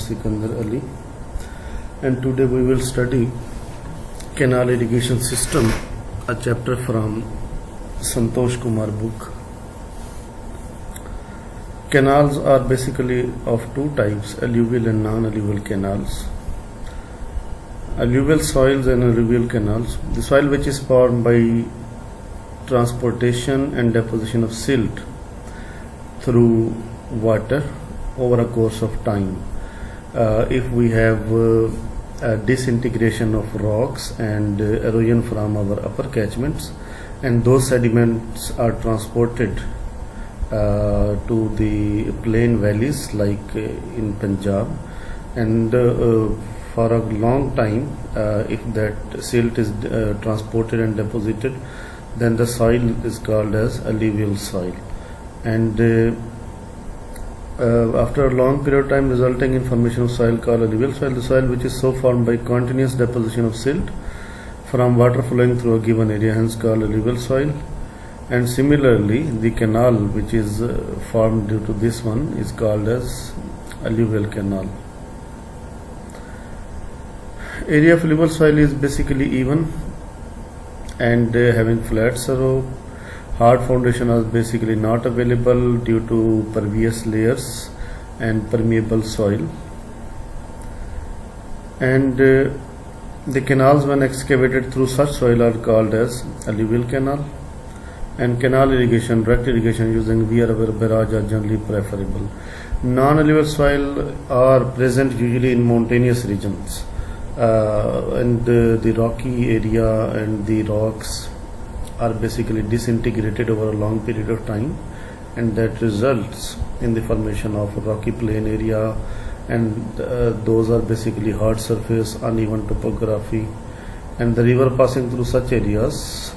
Sikandar, and today we will study Canal Irrigation System, a chapter from Santosh Kumar book. Canals are basically of two types, alluvial and non-alluvial canals. Alluvial soils and alluvial canals. The soil which is formed by transportation and deposition of silt through water over a course of time. If we have a disintegration of rocks and erosion from our upper catchments, and those sediments are transported to the plain valleys like in Punjab, and for a long time if that silt is transported and deposited, then the soil is called as alluvial soil, and after a long period of time resulting in formation of soil called alluvial soil, the soil which is so formed by continuous deposition of silt from water flowing through a given area, hence called alluvial soil. And similarly, the canal which is formed due to this one is called as alluvial canal. Area of alluvial soil is basically even and having flat surround. Hard foundation is basically not available due to pervious layers and permeable soil. And the canals when excavated through such soil are called as alluvial canal. And canal irrigation, direct irrigation using weir or barrage are generally preferable. Non-alluvial soil are present usually in mountainous regions, and the rocky area and the rocks are basically disintegrated over a long period of time, and that results in the formation of a rocky plain area, and those are basically hard surface, uneven topography, and the river passing through such areas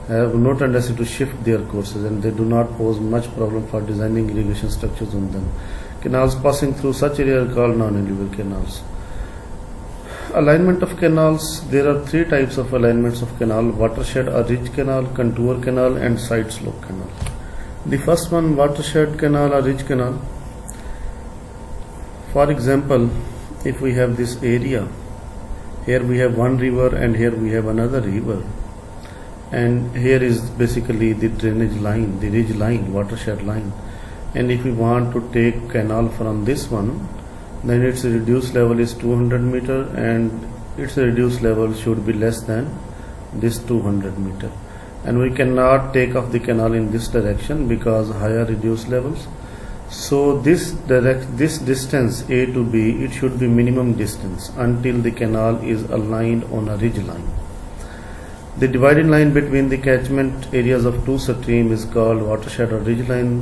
have no tendency to shift their courses, and they do not pose much problem for designing irrigation structures on them. Canals passing through such areas are called non-alluvial canals. Alignment of canals. There are three types of alignments of canal: watershed or ridge canal, contour canal, and side slope canal. The first one, watershed canal or ridge canal. For example, if we have this area, here we have one river and here we have another river, and here is basically the drainage line, the ridge line, watershed line, and if we want to take canal from this one, then its reduced level is 200 meter, and its reduced level should be less than this 200 meter, and we cannot take off the canal in this direction because higher reduced levels. So this distance A to B, it should be minimum distance until the canal is aligned on a ridge line. The dividing line between the catchment areas of two streams is called watershed or ridge line.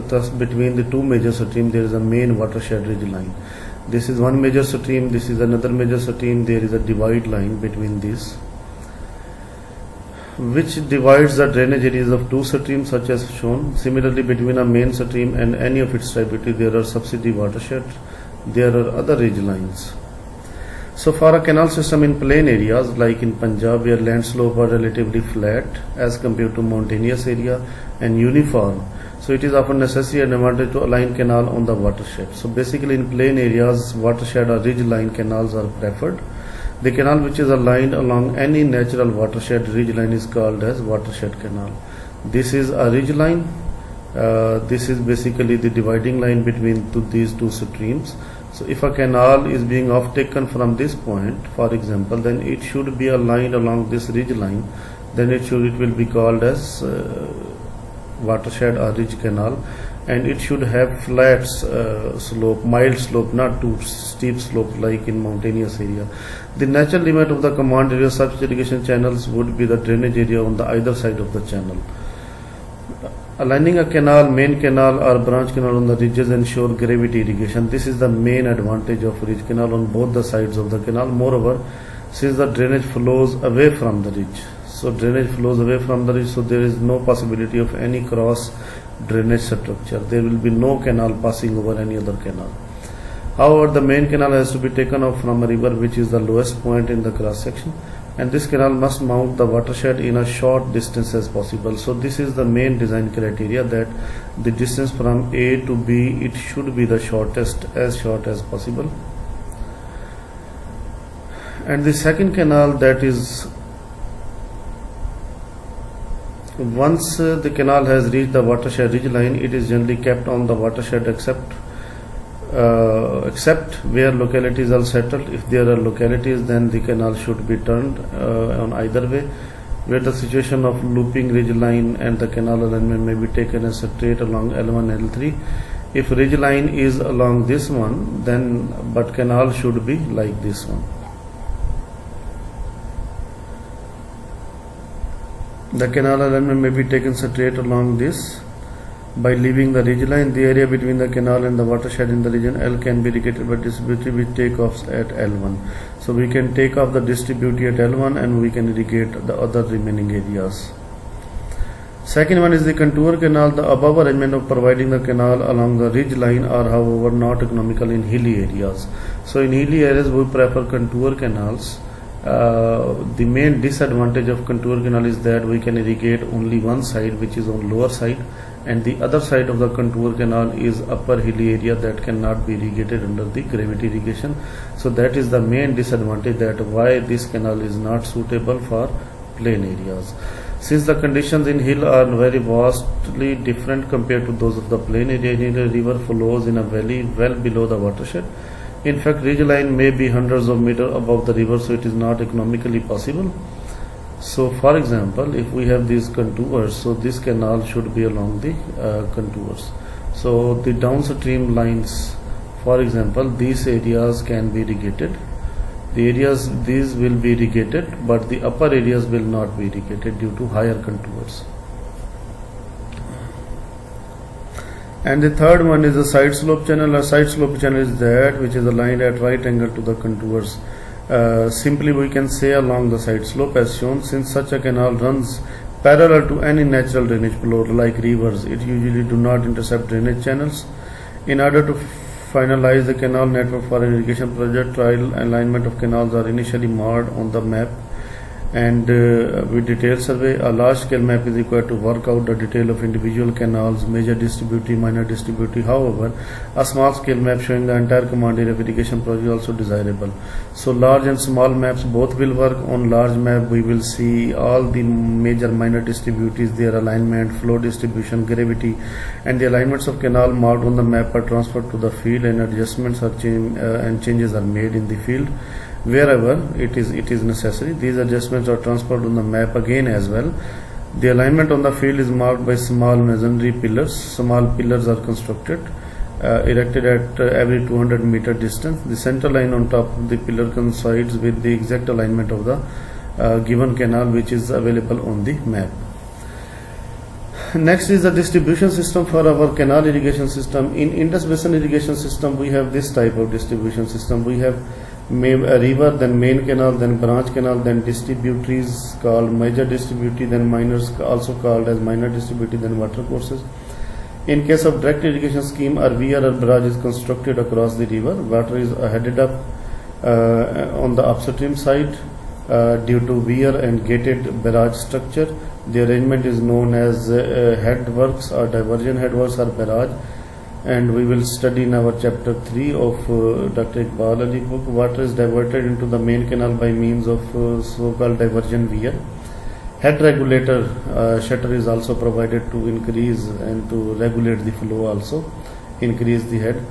Thus between the two major streams there is a main watershed ridge line. This is one major stream, this is another major stream. There is a divide line between these, which divides the drainage areas of two streams such as shown. Similarly, between a main stream and any of its tributaries there are subsidiary watersheds. There are other ridge lines. So for a canal system in plain areas like in Punjab, where land slope are relatively flat as compared to mountainous area and uniform, so it is often necessary and advantage to align canal on the watershed. So basically in plain areas, watershed or ridge line canals are preferred. The canal which is aligned along any natural watershed ridge line is called as watershed canal. This is a ridge line. This is basically the dividing line between these two streams. So if a canal is being off-taken from this point, for example, then it should be aligned along this ridge line. Then it will be called as watershed or ridge canal, and it should have flat slope, mild slope, not too steep slope like in mountainous area. The natural limit of the command area such irrigation channels would be the drainage area on the either side of the channel. Aligning a canal, main canal or branch canal on the ridges ensure gravity irrigation. This is the main advantage of ridge canal on both the sides of the canal. Moreover, since the drainage flows away from the ridge, so there is no possibility of any cross drainage structure. There will be no canal passing over any other canal. However, the main canal has to be taken off from a river which is the lowest point in the cross section. and this canal must mount the watershed in a short distance as possible. So this is the main design criteria, that the distance from A to B, it should be the shortest, as short as possible. And the second canal, that is, once the canal has reached the watershed ridgeline, it is generally kept on the watershed except where localities are settled. If there are localities, then the canal should be turned on either way, where the situation of looping ridgeline and the canal alignment may be taken as straight along L1 and L3. If ridgeline is along this one, then but canal should be like this one. The canal alignment may be taken straight along this. By leaving the ridgeline, the area between the canal and the watershed in the region L can be irrigated by distributive with takeoffs at L1. So we can take off the distributive at L1 and we can irrigate the other remaining areas. Second one is the contour canal. The above arrangement of providing the canal along the ridge line are however not economical in hilly areas. So in hilly areas we prefer contour canals. The main disadvantage of contour canal is that we can irrigate only one side, which is on lower side, and the other side of the contour canal is upper hilly area that cannot be irrigated under the gravity irrigation. So that is the main disadvantage, that why this canal is not suitable for plain areas. Since the conditions in hill are very vastly different compared to those of the plain area, the river flows in a valley well below the watershed. In fact, ridgeline may be hundreds of meters above the river, so it is not economically possible. So for example, if we have these contours, so this canal should be along the contours. So the downstream lines, for example, these areas can be irrigated. The areas, these will be irrigated, but the upper areas will not be irrigated due to higher contours. And the third one is a side slope channel. A side slope channel is that which is aligned at right angle to the contours. Simply we can say along the side slope as shown. Since such a canal runs parallel to any natural drainage flow like rivers, it usually do not intercept drainage channels. In order to finalize the canal network for an irrigation project, trial alignment of canals are initially marked on the map, and with detailed survey. A large scale map is required to work out the detail of individual canals, major distributive, minor distributive. However, a small scale map showing the entire command area of irrigation project is also desirable. So large and small maps both will work. On large map we will see all the major minor distributives, their alignment, flow distribution, gravity, and the alignments of canal marked on the map are transferred to the field, and adjustments are and changes are made in the field wherever it is necessary. These adjustments are transferred on the map again as well. The alignment on the field is marked by small masonry pillars. Small pillars are constructed, erected at every 200 meter distance. The center line on top of the pillar coincides with the exact alignment of the given canal, which is available on the map. Next is the distribution system for our canal irrigation system. In Indus Basin irrigation system, we have this type of distribution system. We have a river, then main canal, then branch canal, then distributaries called major distributive, then minors also called as minor distributive, then water courses. In case of direct irrigation scheme, a weir or barrage is constructed across the river. Water is headed up on the upstream side due to weir and gated barrage structure. The arrangement is known as headworks or diversion headworks or barrage, and we will study in our chapter 3 of Dr. Iqbal Ali book. Water is diverted into the main canal by means of so-called diversion weir. Head regulator shutter is also provided to increase and to regulate the flow, also increase the head.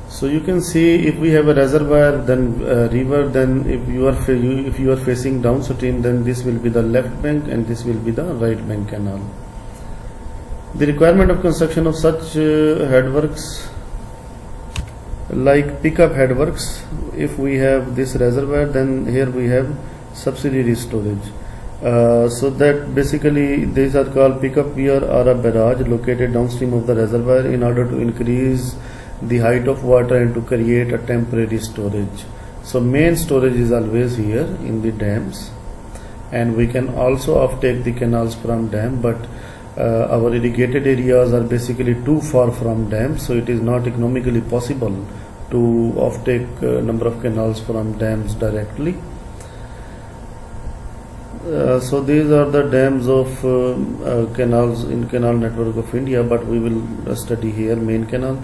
So you can see, if we have a reservoir, then river, then if you are facing downstream, then this will be the left bank and this will be the right bank canal. The requirement of construction of such headworks, like pickup headworks, if we have this reservoir, then here we have subsidiary storage. So that basically these are called pickup weir or a barrage located downstream of the reservoir in order to increase the height of water and to create a temporary storage. So main storage is always here in the dams, and we can also offtake the canals from dam, but our irrigated areas are basically too far from dams, so it is not economically possible to offtake number of canals from dams directly. So these are the dams of canals in canal network of India, but we will study here main canal.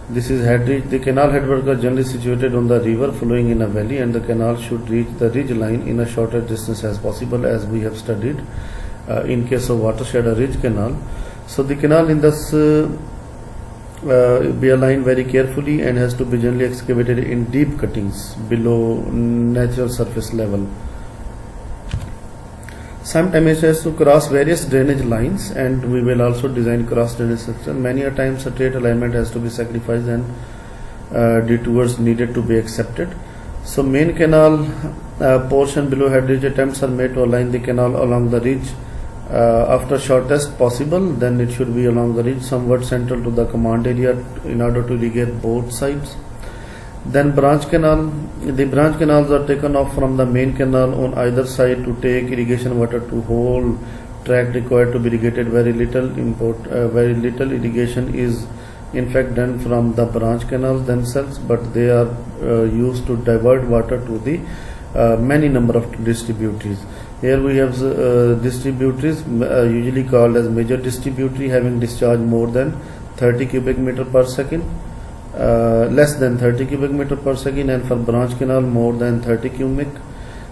This is head ridge. The canal headwork are generally situated on the river flowing in a valley, and the canal should reach the ridge line in a shorter distance as possible, as we have studied in case of watershed or ridge canal. So the canal in this be aligned very carefully and has to be generally excavated in deep cuttings below natural surface level. Sometimes it has to cross various drainage lines, and we will also design cross drainage system. Many a times a straight alignment has to be sacrificed and detours needed to be accepted. So main canal portion below head ridge, attempts are made to align the canal along the ridge after shortest possible. Then it should be along the ridge somewhat central to the command area in order to irrigate both sides. Then branch canal. The branch canals are taken off from the main canal on either side to take irrigation water to whole tract required to be irrigated. Very little irrigation is in fact done from the branch canals themselves, but they are used to divert water to the many number of distributaries. Here we have distributaries usually called as major distributary, having discharge more than 30 cubic meter per second. Less than 30 cubic meter per second, and for branch canal more than 30 cubic.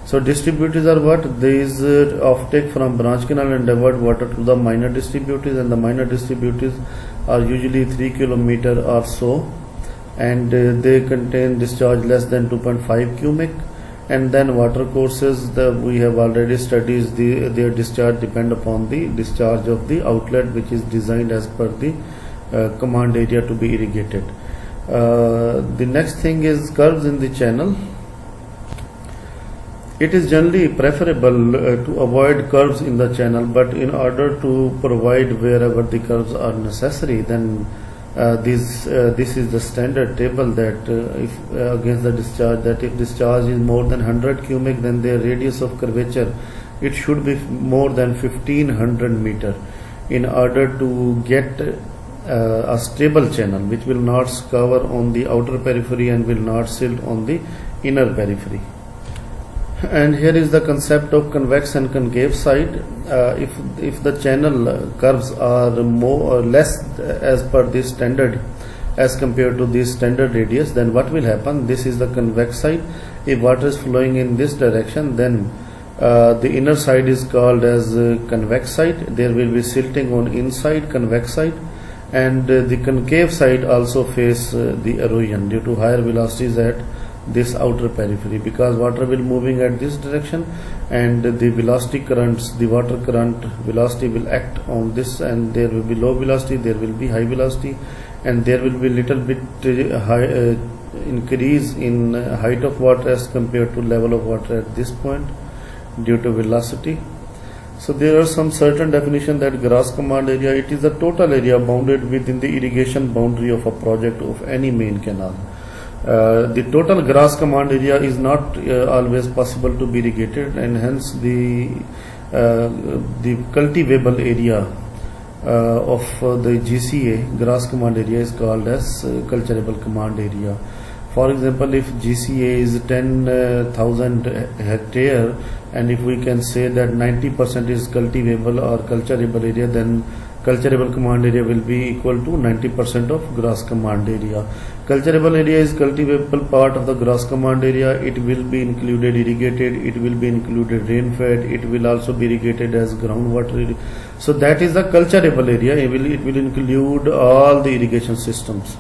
So distributaries are what? These offtake from branch canal and divert water to the minor distributaries, and the minor distributaries are usually 3 kilometer or so, and they contain discharge less than 2.5 cubic. And then water courses, we have already studied their discharge depend upon the discharge of the outlet, which is designed as per the command area to be irrigated. The next thing is curves in the channel. It is generally preferable to avoid curves in the channel, but in order to provide wherever the curves are necessary, then this is the standard table that if against the discharge, that if discharge is more than 100 cubic, then their radius of curvature, it should be more than 1500 meter in order to get a stable channel which will not cover on the outer periphery and will not silt on the inner periphery. And here is the concept of convex and concave side. If the channel curves are more or less as per the standard as compared to the standard radius, then what will happen? This is the convex side. If water is flowing in this direction, then the inner side is called as convex side. There will be silting on inside convex side, and the concave side also face the erosion due to higher velocities at this outer periphery, because water will moving at this direction, and the velocity currents, the water current velocity will act on this, and there will be low velocity, there will be high velocity, and there will be little bit high increase in height of water as compared to level of water at this point due to velocity. So there are some certain definition that grass command area, it is the total area bounded within the irrigation boundary of a project of any main canal. The total grass command area is not always possible to be irrigated, and hence the cultivable area of the GCA, grass command area, is called as cultivable command area. For example, if GCA is 10,000 hectare, and if we can say that 90% is cultivable or culturable area, then culturable command area will be equal to 90% of grass command area. Culturable area is cultivable part of the grass command area. It will be included irrigated, it will be included rain fed, it will also be irrigated as groundwater. So that is the culturable area. It will include all the irrigation systems.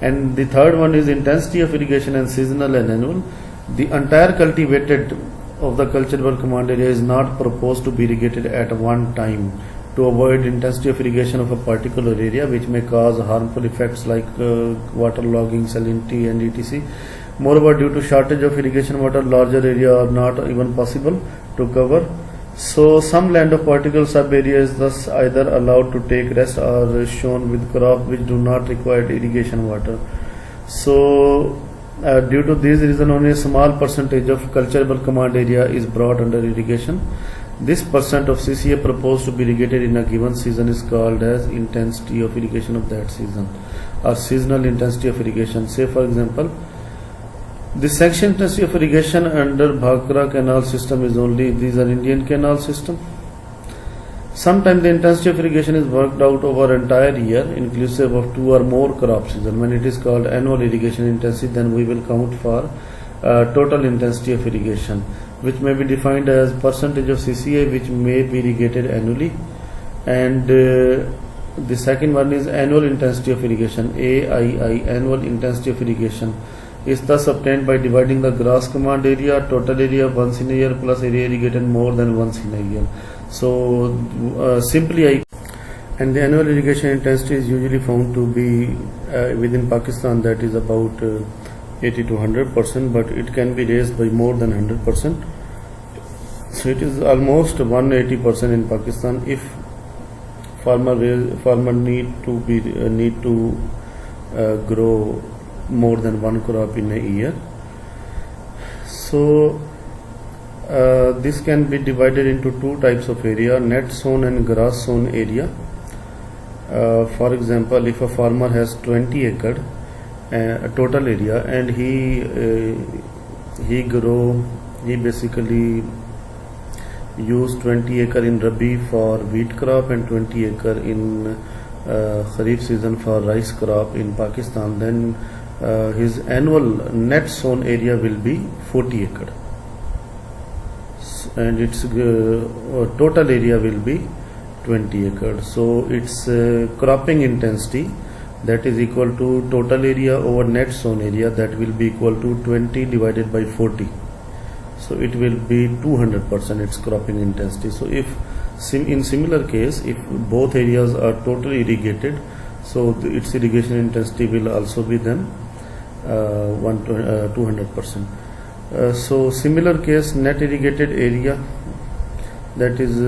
And the third one is intensity of irrigation and seasonal and annual. The entire cultivated of the cultivable command area is not proposed to be irrigated at one time, to avoid intensity of irrigation of a particular area, which may cause harmful effects like waterlogging, salinity, and etc. Moreover, due to shortage of irrigation water, larger area are not even possible to cover. So some land of particular sub area is thus either allowed to take rest or shown with crop which do not require irrigation water. So due to this reason, only a small percentage of cultivable command area is brought under irrigation. This percent of CCA proposed to be irrigated in a given season is called as intensity of irrigation of that season, or seasonal intensity of irrigation. Say for example, the section intensity of irrigation under Bhakra canal system is only, these are Indian canal system. Sometimes the intensity of irrigation is worked out over entire year inclusive of 2 or more crop season. When it is called annual irrigation intensity, then we will count for total intensity of irrigation, which may be defined as percentage of CCA which may be irrigated annually. And the second one is annual intensity of irrigation, AII, annual intensity of irrigation, is thus obtained by dividing the grass command area, total area once in a year, plus area irrigated more than once in a year. So simply and the annual irrigation intensity is usually found to be within Pakistan, that is about 80 to 100%, but it can be raised by more than 100%. So it is almost 180% in Pakistan if farmer need to grow more than one crop in a year. So this can be divided into two types of area, net sown and grass sown area. For example, if a farmer has 20 acre total area and he basically use 20 acre in Rabi for wheat crop and 20 acre in Kharif season for rice crop in Pakistan, then his annual net sown area will be 40 acre and its total area will be 20 acres. So its cropping intensity, that is equal to total area over net sown area, that will be equal to 20 divided by 40. So it will be 200% its cropping intensity. So if in similar case, if both areas are totally irrigated, so its irrigation intensity will also be then 200%. So similar case, net irrigated area, that is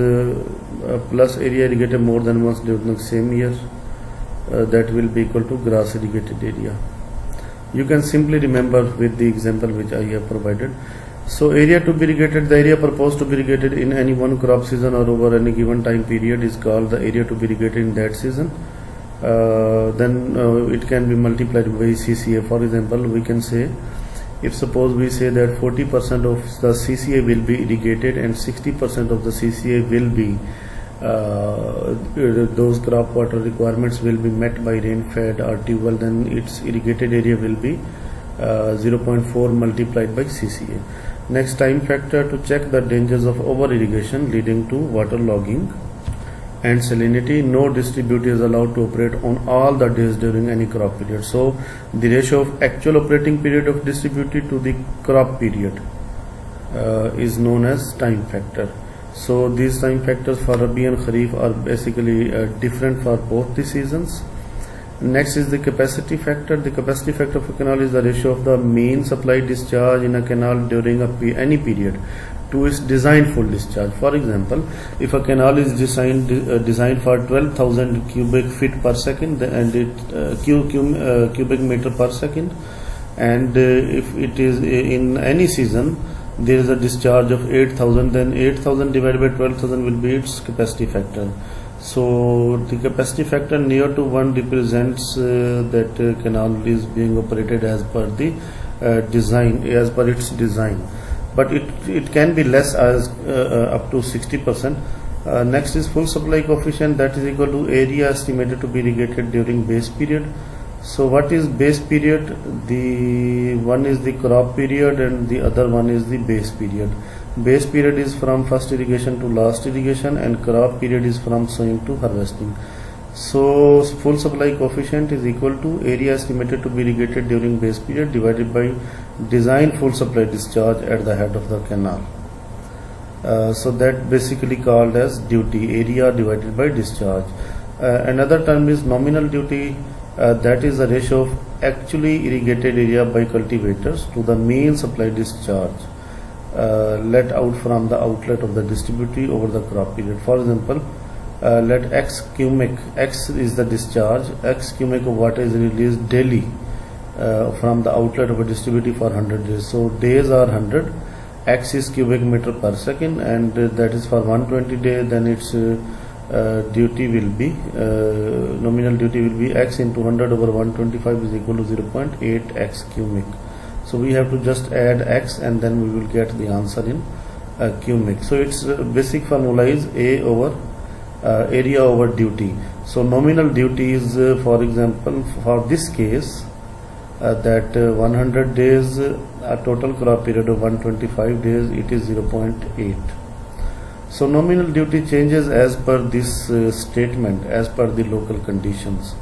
plus area irrigated more than once during the same year, that will be equal to grass irrigated area. You can simply remember with the example which I have provided. So area to be irrigated, the area proposed to be irrigated in any one crop season or over any given time period is called the area to be irrigated in that season. Then it can be multiplied by CCA. For example, we can say, if suppose we say that 40% of the CCA will be irrigated and 60% of the CCA will be those crop water requirements will be met by rain fed or tube well, then its irrigated area will be 0.4 multiplied by CCA. Next, time factor, to check the dangers of over irrigation leading to water logging and salinity. No distributor is allowed to operate on all the days during any crop period. So the ratio of actual operating period of distributor to the crop period is known as time factor. So these time factors for Rabi and Kharif are basically different for both the seasons. Next is the capacity factor. The capacity factor of a canal is the ratio of the mean supply discharge in a canal during any period to its design full discharge. For example, if a canal is designed for 12,000 cubic feet per second and cubic meter per second, and if it is in any season there is a discharge of 8,000, then 8,000 divided by 12,000 will be its capacity factor. So the capacity factor near to 1 represents that canal is being operated as per the design, as per its design, but it can be less as up to 60%. Next is full supply coefficient, that is equal to area estimated to be irrigated during base period. So what is base period? The one is the crop period and the other one is the base period. Base period is from first irrigation to last irrigation and crop period is from sowing to harvesting. So full supply coefficient is equal to area estimated to be irrigated during base period divided by design full supply discharge at the head of the canal. So that basically called as duty, area divided by discharge. Another term is nominal duty, that is the ratio of actually irrigated area by cultivators to the mean supply discharge let out from the outlet of the distributor over the crop period. For example, let X cubic, X is the discharge, X cubic of water is released daily from the outlet of a distributor for 100 days. So days are 100 x is cubic meter per second, and that is for 120 days. Then its duty will be nominal duty will be x into 100 over 125 is equal to 0.8 x cubic. So we have to just add x and then we will get the answer in cubic. So its basic formula is A over area over duty. So nominal duty is for example for this case that 100 days a total crop period of 125 days, it is 0.8. So nominal duty changes as per this statement, as per the local conditions.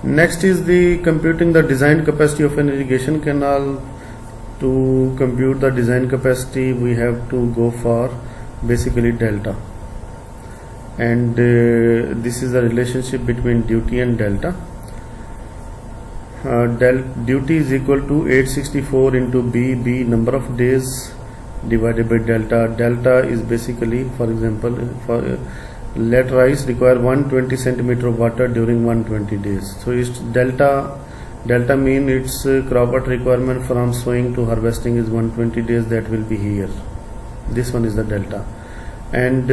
Next is the computing the design capacity of an irrigation canal. To compute the design capacity, we have to go for basically delta, and this is the relationship between duty and delta. Duty is equal to 864 into B number of days divided by delta. Delta is basically, for example, for let rice require 120 centimeter of water during 120 days. So its delta mean its crop water requirement from sowing to harvesting is 120 days. That will be here. This one is the delta, and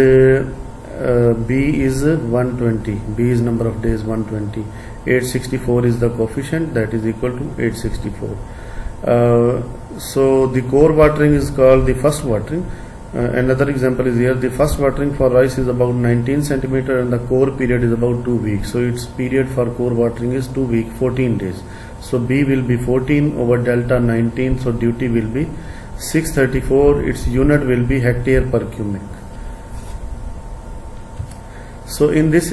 B is 120. B is number of days 120. 864 is the coefficient, that is equal to 864. So the core watering is called the first watering. Another example is here. The first watering for rice is about 19 centimeter and the core period is about 2 weeks. So its period for core watering is 2 weeks, 14 days. So B will be 14 over delta 19. So duty will be 634. Its unit will be hectare per cubic. So in this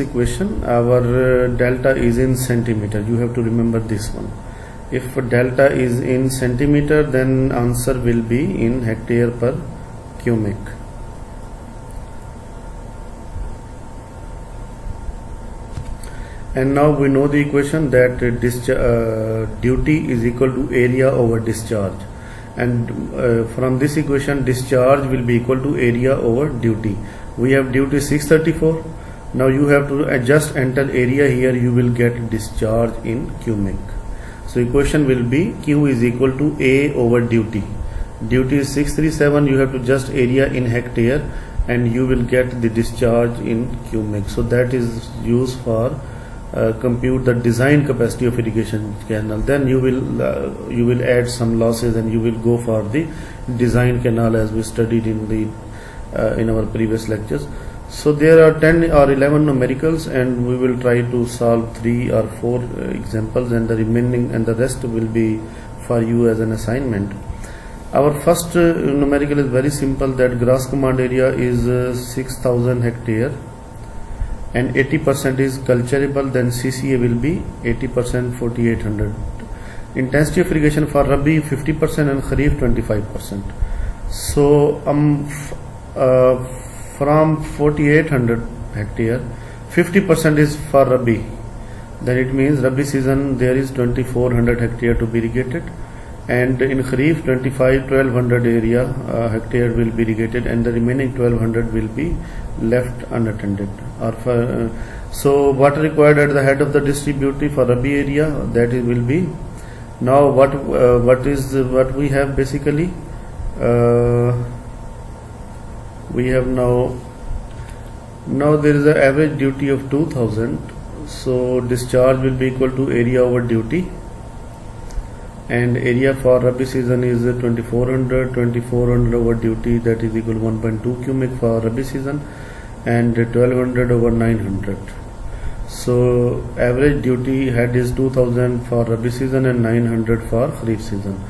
equation, our delta is in centimeter. You have to remember this one. If delta is in centimeter, then answer will be in hectare per cubic. And now we know the equation that duty is equal to area over discharge, and from this equation discharge will be equal to area over duty. We have duty 634. Now you have to just enter area here, you will get discharge in cubic. So equation will be Q is equal to A over duty. Duty is 637, you have to just area in hectare and you will get the discharge in cubic. So that is used for compute the design capacity of irrigation canal. Then you will add some losses and you will go for the design canal as we studied in our previous lectures. So there are 10 or 11 numericals, and we will try to solve 3 or 4 examples, and the remaining and the rest will be for you as an assignment. Our first numerical is very simple, that grass command area is 6000 hectare and 80% is culturable. Then CCA will be 80%, 4800. Intensity of irrigation for Rabi 50% and Kharif 25%. So from 4800 hectare, 50% is for Rabi. Then it means Rabi season there is 2400 hectare to be irrigated, and in Kharif 1200 area hectare will be irrigated, and the remaining 1200 will be left unattended. So water required at the head of the distributive for Rabi area, that will be, now what we have basically, we have now there is an average duty of 2000. So discharge will be equal to area over duty, and area for Rabi season is 2400 over duty, that is equal to 1.2 cubic for Rabi season, and 1200 over 900. So average duty head is 2000 for Rabi season and 900 for Kharif season.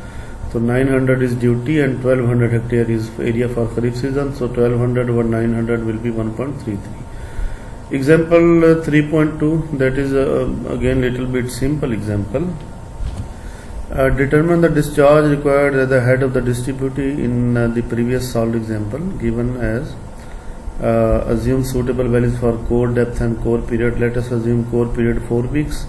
So 900 is duty and 1200 hectare is area for Kharif season. So 1200 over 900 will be 1.33. Example 3.2, that is again little bit simple example. Determine the discharge required at the head of the distributive in the previous solved example, given as assume suitable values for core depth and core period. Let us assume core period 4 weeks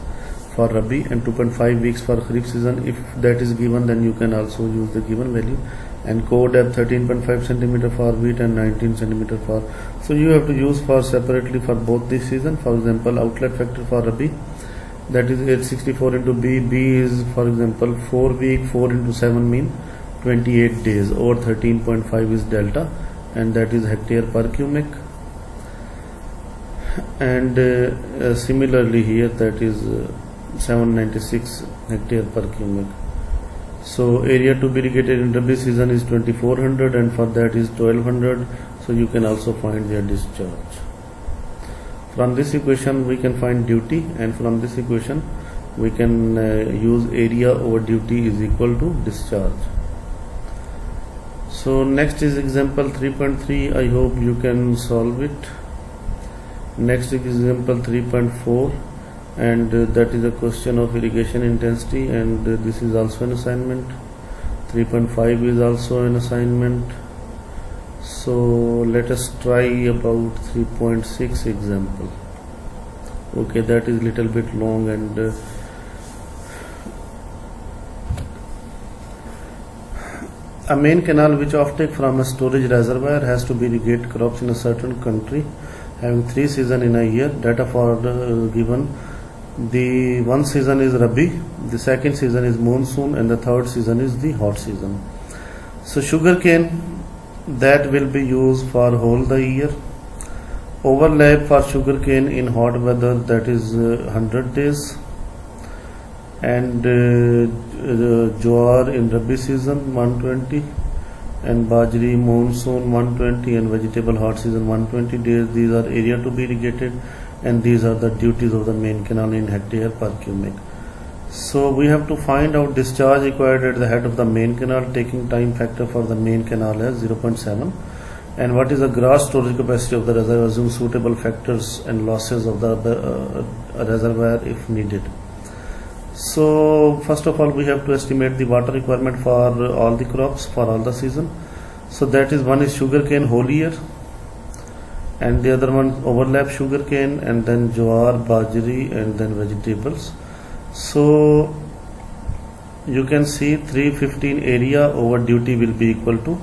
for Rabi and 2.5 weeks for Kharif season. If that is given, then you can also use the given value. And core depth 13.5 centimeter for wheat and 19 centimeter for. So you have to use for separately for both this season. For example, outlet factor for Rabi that is 864 into B. B is, for example, 4 week, 4 into 7 mean 28 days, or 13.5 is delta, and that is hectare per cubic. And similarly here, that is 796 hectare per cubic. So area to be irrigated in Rabi season is 2400, and for that is 1200. So you can also find their discharge. From this equation we can find duty, and from this equation we can use area over duty is equal to discharge. So next is example 3.3. I hope you can solve it. Next is example 3.4, and that is a question of irrigation intensity, and this is also an assignment. 3.5 is also an assignment. So let us try about 3.6 example. Okay, that is little bit long, and a main canal which offtake from a storage reservoir has to be irrigate crops in a certain country having 3 seasons in a year. Data for given: the one season is Rabi, the second season is monsoon, and the third season is the hot season. So sugarcane that will be used for whole the year. Overlap for sugarcane in hot weather, that is 100 days, and jowar in Rabi season 120, and bajri monsoon 120, and vegetable hot season 120 days. These are area to be irrigated, and these are the duties of the main canal in hectare per cubic. So we have to find out discharge required at the head of the main canal, taking time factor for the main canal as 0.7, and what is the gross storage capacity of the reservoir, assume suitable factors and losses of the reservoir if needed. So first of all we have to estimate the water requirement for all the crops for all the season. So that is, one is sugarcane whole year, and the other one overlap sugarcane, and then jowar, bajri, and then vegetables. So you can see 315 area over duty will be equal to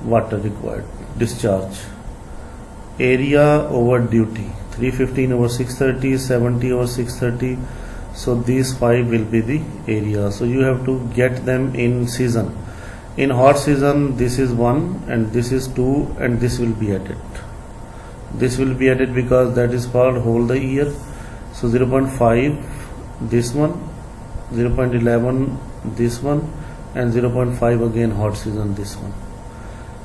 water required, discharge. Area over duty, 315 over 630, 70 over 630. So these 5 will be the area. So you have to get them in season. In hot season this is 1, and this is 2, and this will be added. This will be added because that is for whole the year. So 0.5 this one, 0.11 this one, and 0.5 again hot season this one.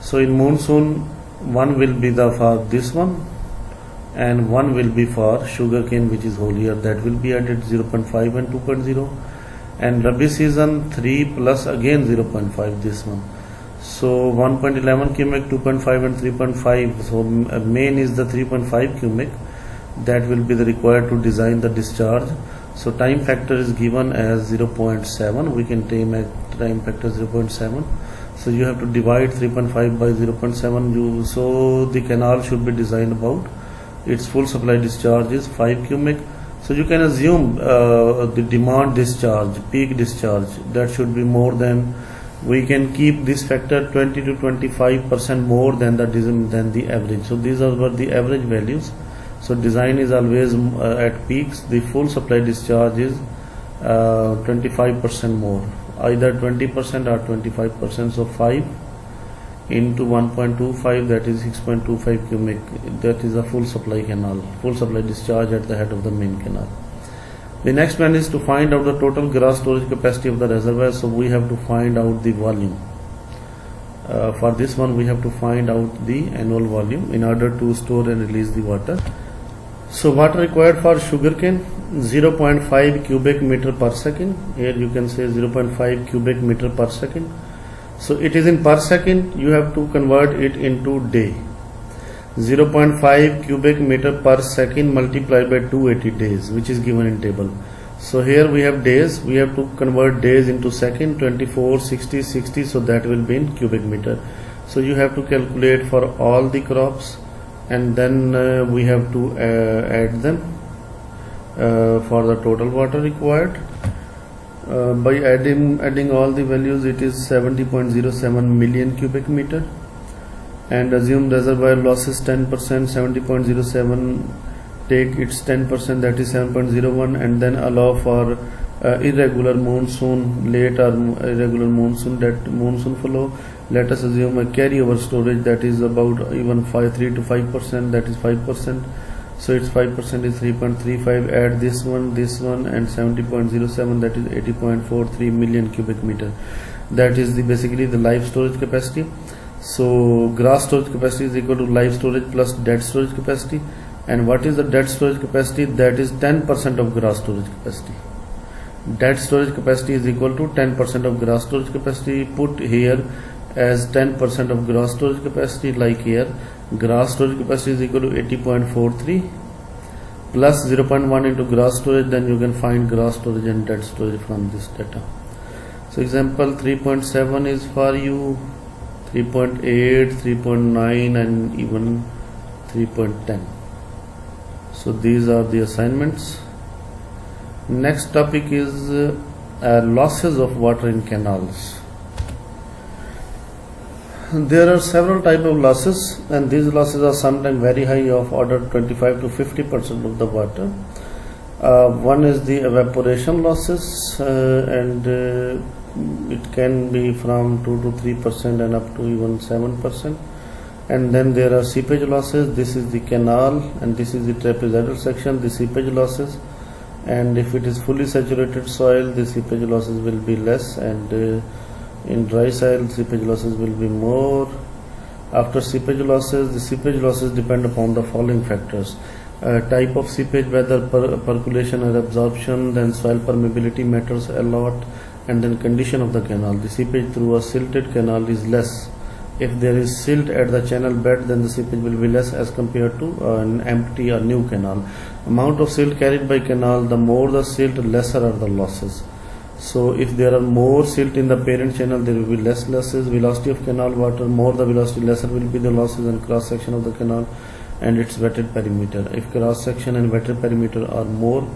So in monsoon 1 will be the for this one, and 1 will be for sugarcane which is whole year, that will be added 0.5 and 2.0. and Rabi season 3 plus again 0.5 this one. So 1.11 cubic, 2.5 and 3.5. So main is the 3.5 cubic, that will be the required to design the discharge. So time factor is given as 0.7. we can take time factor 0.7. so you have to divide 3.5 by 0.7. So the canal should be designed about its full supply discharge is 5 cubic. So you can assume the demand discharge, peak discharge, that should be more than, we can keep this factor 20 to 25% more than the average. So these are the average values. So design is always at peaks. The full supply discharge is 25% more, either 20% or 25%. So 5 into 1.25, that is 6.25 cubic. That is a full supply canal, full supply discharge at the head of the main canal. The next one is to find out the total gross storage capacity of the reservoir. So we have to find out the volume. For this one we have to find out the annual volume in order to store and release the water. So water required for sugarcane 0.5 cubic meter per second. Here you can say 0.5 cubic meter per second. So it is in per second, you have to convert it into day. 0.5 cubic meter per second multiplied by 280 days, which is given in table. So here we have days, we have to convert days into second, 24, 60, 60, so that will be in cubic meter. So you have to calculate for all the crops, and then we have to add them for the total water required. By adding all the values, it is 70.07 million cubic meter, and assume reservoir losses 10%, 70.07 take its 10%, that is 7.01, and then allow for irregular monsoon, late or irregular monsoon, that monsoon flow. Let us assume a carryover storage that is about even 3 to 5%, that is 5%. So its 5% is 3.35. Add this one, and 70.07, that is 80.43 million cubic meter. That is basically the live storage capacity. So gross storage capacity is equal to live storage plus dead storage capacity. And what is the dead storage capacity? That is 10% of gross storage capacity. Dead storage capacity is equal to 10% of gross storage capacity. Put here as 10% of gross storage capacity, like here gross storage capacity is equal to 80.43 plus 0.1 into gross storage. Then you can find gross storage and dead storage from this data. So example 3.7 is for you, 3.8, 3.9 and even 3.10. So these are the assignments. Next topic is losses of water in canals. There are several types of losses, and these losses are sometimes very high, of order 25 to 50% of the water. One is the evaporation losses, and it can be from 2 to 3% and up to even 7%. And then there are seepage losses. This is the canal, and this is the trapezoidal section, the seepage losses. And if it is fully saturated soil, the seepage losses will be less, and in dry soil seepage losses will be more. After seepage losses, the seepage losses depend upon the following factors: type of seepage, whether percolation or absorption, then soil permeability matters a lot, and then condition of the canal. The seepage through a silted canal is less. If there is silt at the channel bed, then the seepage will be less as compared to an empty or new canal. Amount of silt carried by canal, the more the silt, lesser are the losses. So if there are more silt in the parent channel, there will be less losses. Velocity of canal water, more the velocity, lesser will be the losses, and cross section of the canal and its wetted perimeter. If cross section and wetted perimeter are more,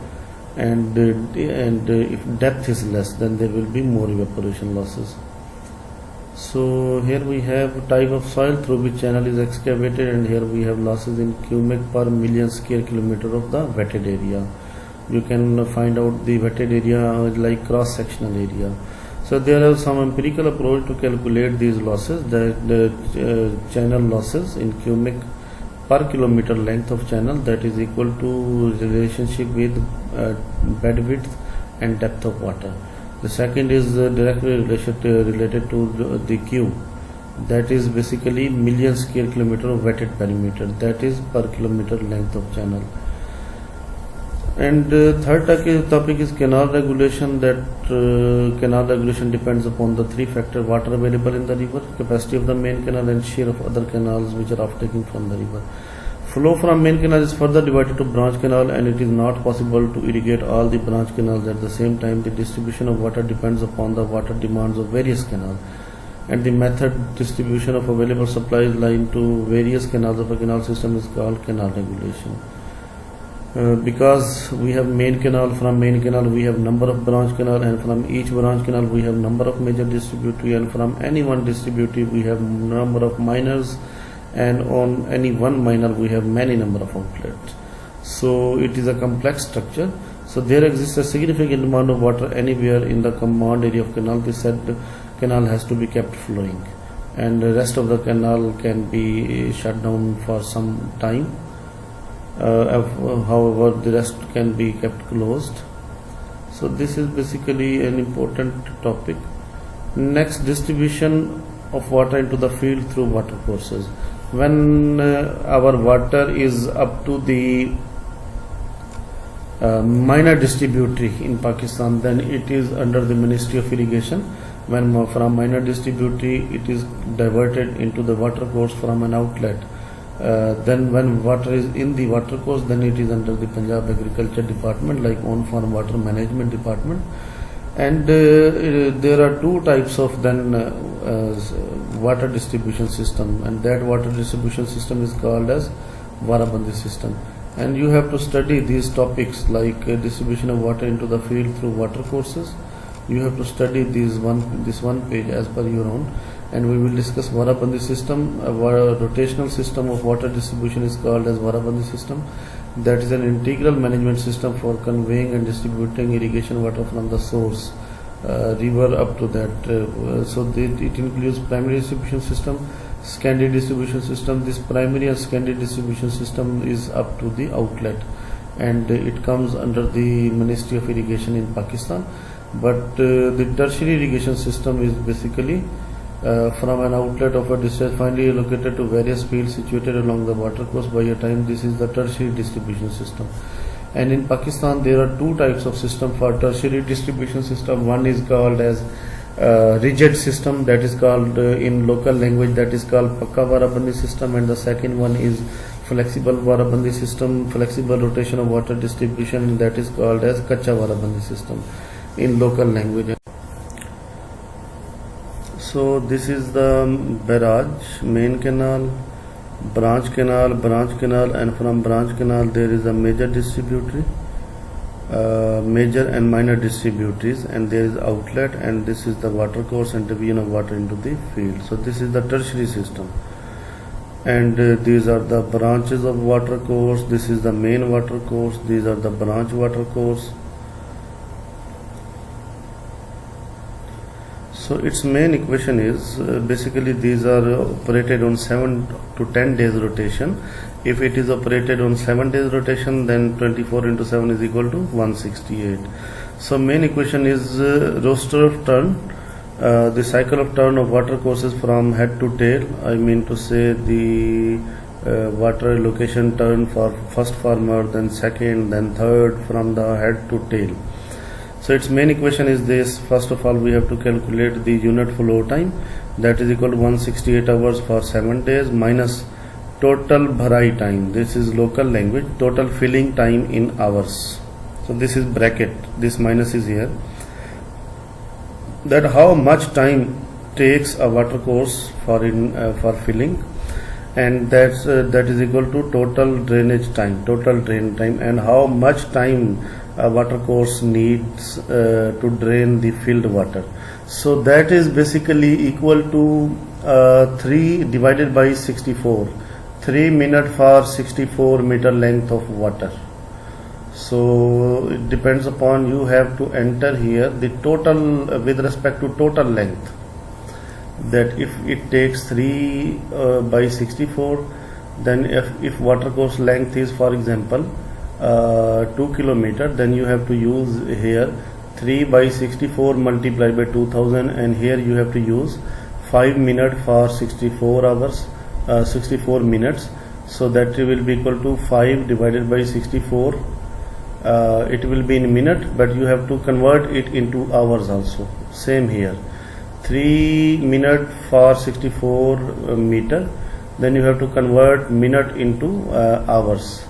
and if depth is less, then there will be more evaporation losses. So here we have type of soil through which channel is excavated, and here we have losses in cubic per million square kilometer of the wetted area. You can find out the wetted area like cross sectional area. So there are some empirical approach to calculate these losses. The channel losses in cubic per kilometer length of channel, that is equal to relationship with bed width and depth of water. The second is directly related to the Q, that is basically million square kilometer of wetted perimeter, that is per kilometer length of channel. And third topic is canal regulation. That canal regulation depends upon the three factors: water available in the river, capacity of the main canal, and share of other canals which are off-taking from the river. Flow from main canal is further divided to branch canal, and it is not possible to irrigate all the branch canals at the same time. The distribution of water depends upon the water demands of various canals, and the method distribution of available supplies line to various canals of a canal system is called canal regulation. Because we have main canal, from main canal we have number of branch canal, and from each branch canal we have number of major distributary, and from any one distributary we have number of minors, and on any one minor we have many number of outlets. So it is a complex structure. So there exists a significant amount of water anywhere in the command area of canal. The said canal has to be kept flowing, and the rest of the canal can be shut down for some time. However, the rest can be kept closed. So this is basically an important topic. Next, distribution of water into the field through water courses. When our water is up to the minor distributary in Pakistan, then it is under the Ministry of Irrigation. When from minor distributary it is diverted into the water course from an outlet. Then when water is in the water course, then it is under the Punjab Agriculture Department, like on farm water management department. And there are two types of then water distribution system, and that water distribution system is called as Varabandi system. And you have to study these topics like distribution of water into the field through water courses. You have to study this one page as per your own. And we will discuss Varabandi system. A rotational system of water distribution is called as Varabandi system, that is an integral management system for conveying and distributing irrigation water from the source river up to that. It includes primary distribution system, secondary distribution system. This primary and secondary distribution system is up to the outlet, and it comes under the Ministry of Irrigation in Pakistan. But the tertiary irrigation system is basically from an outlet of a discharge finally allocated to various fields situated along the watercourse by a time. This is the tertiary distribution system. And in Pakistan there are two types of system for tertiary distribution system. One is called as rigid system, that is called in local language that is called Pakka Warabandi system, and the second one is flexible Warabandi system, flexible rotation of water distribution, that is called as Kacha Warabandi system in local language. So this is the barrage, main canal, branch canal, and from branch canal there is a major distributary, major and minor distributaries, and there is outlet, and this is the water course and division of water into the field. So this is the tertiary system, and these are the branches of water course. This is the main water course, these are the branch water course. So its main equation is basically these are operated on 7 to 10 days rotation. If it is operated on 7 days rotation, then 24 into 7 is equal to 168. So main equation is roster of turn, the cycle of turn of water courses from head to tail. I mean to say the water allocation turn for first farmer, then second, then third, from the head to tail. So its main equation is this. First of all, we have to calculate the unit flow time, that is equal to 168 hours for 7 days minus total bharai time. This is local language, total filling time in hours. So this is bracket, this minus is here. That how much time takes a water course for filling, and that is equal to total drainage time, total drain time, and how much time a water course needs to drain the filled water. So that is basically equal to 3 divided by 64, 3 minutes for 64 meter length of water. So it depends upon, you have to enter here the total with respect to total length, that if it takes 3 by 64, then if water course length is, for example, 2 kilometer, then you have to use here 3 by 64 multiplied by 2000, and here you have to use 5 minutes for 64 hours, 64 minutes. So that will be equal to 5 divided by 64. It will be in minute, but you have to convert it into hours also. Same here, 3 minutes for 64 meter, then you have to convert minute into hours.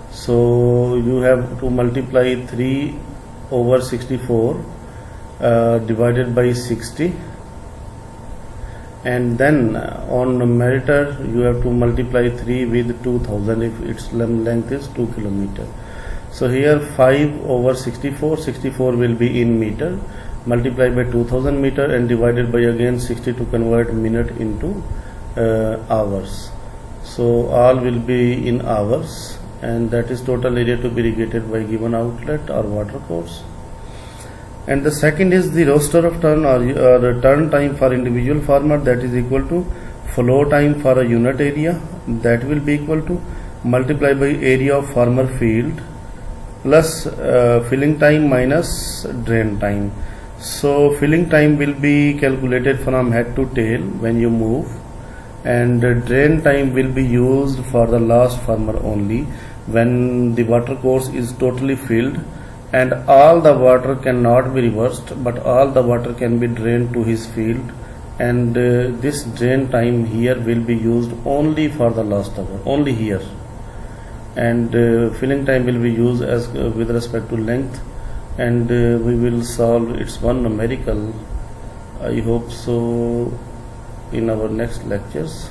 So you have to multiply 3 over 64 divided by 60, and then on numerator you have to multiply 3 with 2000 if its length is 2 kilometer. So here 5 over 64, 64 will be in meter, multiplied by 2000 meter and divided by again 60 to convert minute into hours. So all will be in hours, and that is total area to be irrigated by given outlet or water course. And the second is the roster of turn or turn time for individual farmer, that is equal to flow time for a unit area, that will be equal to multiply by area of farmer field plus filling time minus drain time. So filling time will be calculated from head to tail when you move, and drain time will be used for the last farmer only when the water course is totally filled and all the water cannot be reversed, but all the water can be drained to his field, and this drain time here will be used only for the last hour, only here, and filling time will be used as with respect to length, and we will solve its one numerical, I hope so, in our next lectures.